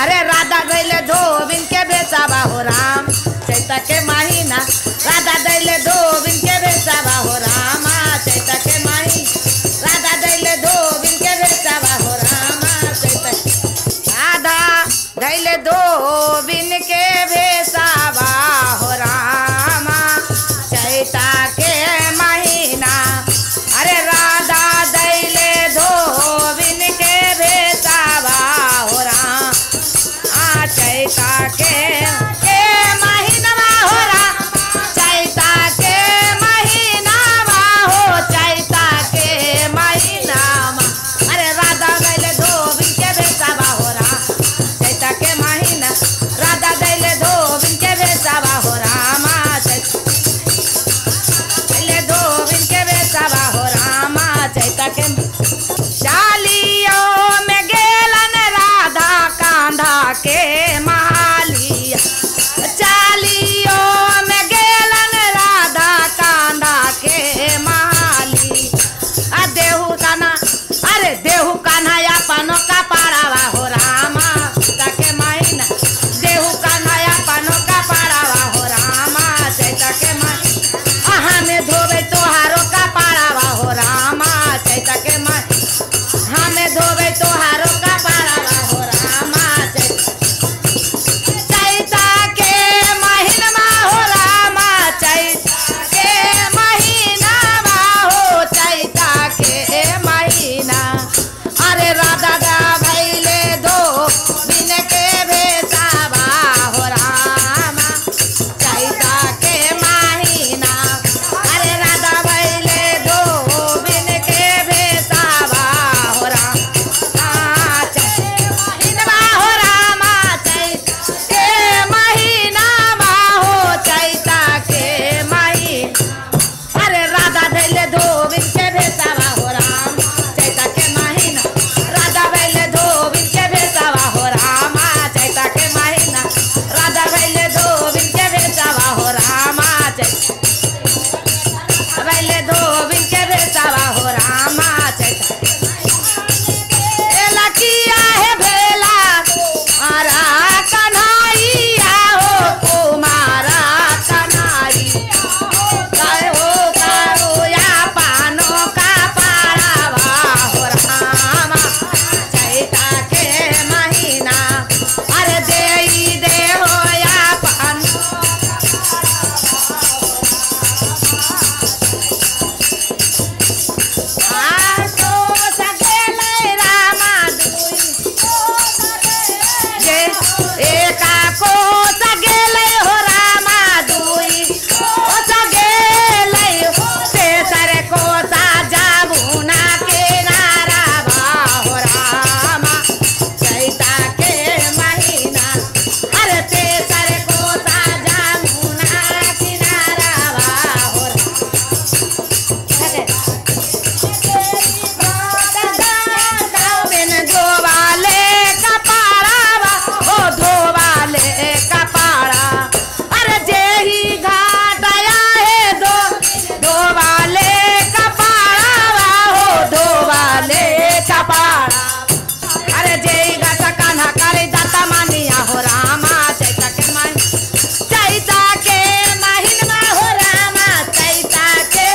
अरे राधा दैले धोबिन के बेचावा हो राम चैता के महीना राधा दैले धोबिन के बेचावा हो रामा चैता के महीना राधा दैले धोबिन के बेचावा हो रामा चैता राधा दैले धोबिन के बेचावा हो रामा चैता के महीना अरे राधा दैले धोबिन के बेचावा हो राम चैता के महीना हो राम चैता के महीना हो चैता के महीना अरे राधा दैले धोबिन के बेचावा हो राम चैता के महीना राधा दैले धोबिन के बेचावा हो राम दैले धोबिन के बेचावा हो राम चैता के चालियों में गेलन राधा कांधा के महालिया चालियों में गेलन राधा कांधा के महाली देहू कान्हा अरे देहू कान्हा अपनो का पाड़ावा हो रामा के महीना देहू कान्हा अपनो का पाड़ावा हो रामा चैता के महीना हमें धोबे तोहारो का पाड़ावा हो रामा चैता के महीना हमें धोबे तोहारो का पाड़ावा हो रामा चैता के महीना हो रामा चैता के महीना हो चैता के महीना अरे राधा गा भैले दो बिन के बेचावा हो रामा चैता के महीना अरे राधा भैले दो बिन के बेचावा हो रामा महीना हो रामा चैता के महीना हो चैता के महीना अरे राधा दैले धोबिन के बेचावा हो राम चैता के महीना राधा दैले धोबिन के बेचावा हो रामा चैता के महीना राधा दैले धोबिन के बेचावा हो रामा दैले धोबिन के बेचावा हो रामा चैता एला किया है भेला मारा कन्हैया हो कुमारा कन्हैया करो या पानो का पाड़ावा हो रामा चैता के महीना अरे दे हो या पानो सगेले रामा एका को सगेले हो रामा दुई ओ सगेले तेसर को जाबुना के नारा हो रामा चैता के महीना अरे तेसर को जाबुना के नारा हो धोवाले कपाड़ा हो धोवाले कपाड़ा अरे जेही घाट आया है धोवाले कपाड़ा हो धोवाले कपाड़ा अरे जेही घाट कान्हा करे जाता मानिया हो रामा चैता के महीना हो रामा चैता के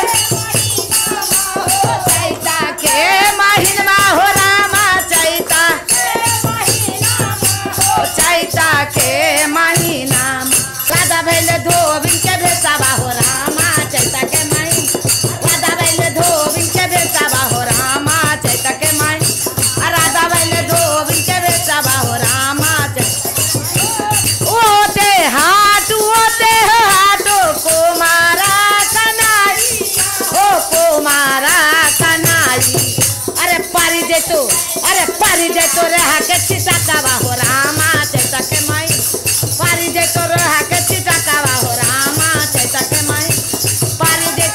महीना हो रामा चैता के महीना राधा भैले धोबिन के बेचावा हो रामा चैता के महीना राधा भैले धोबिन के बेचावा हो रामा चैता के महीना राधा भैले धोबिन के बेचावा हो रामा ओते हाटो कुमारा कनाई हो कुमारा कनाई अरे पारी दे तो रहा के छिटकावा हो रामा चैता के महीना पारी दे तो रहा के छिटकावा हो रामा चैता के महीना पारी दे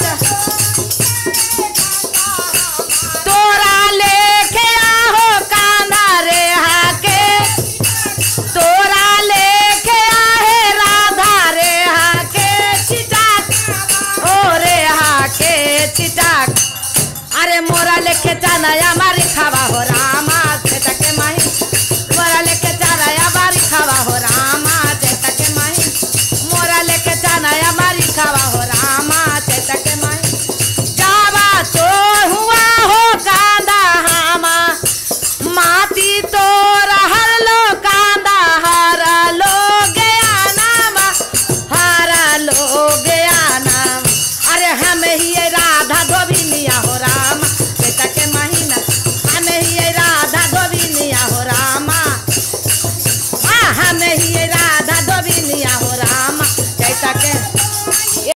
तोरा लेके आहो कांधा रे हाके तोरा लेके आहे राधा रे हाके छिटक ओ रे हाके छिटक अरे मोरा लेके जाना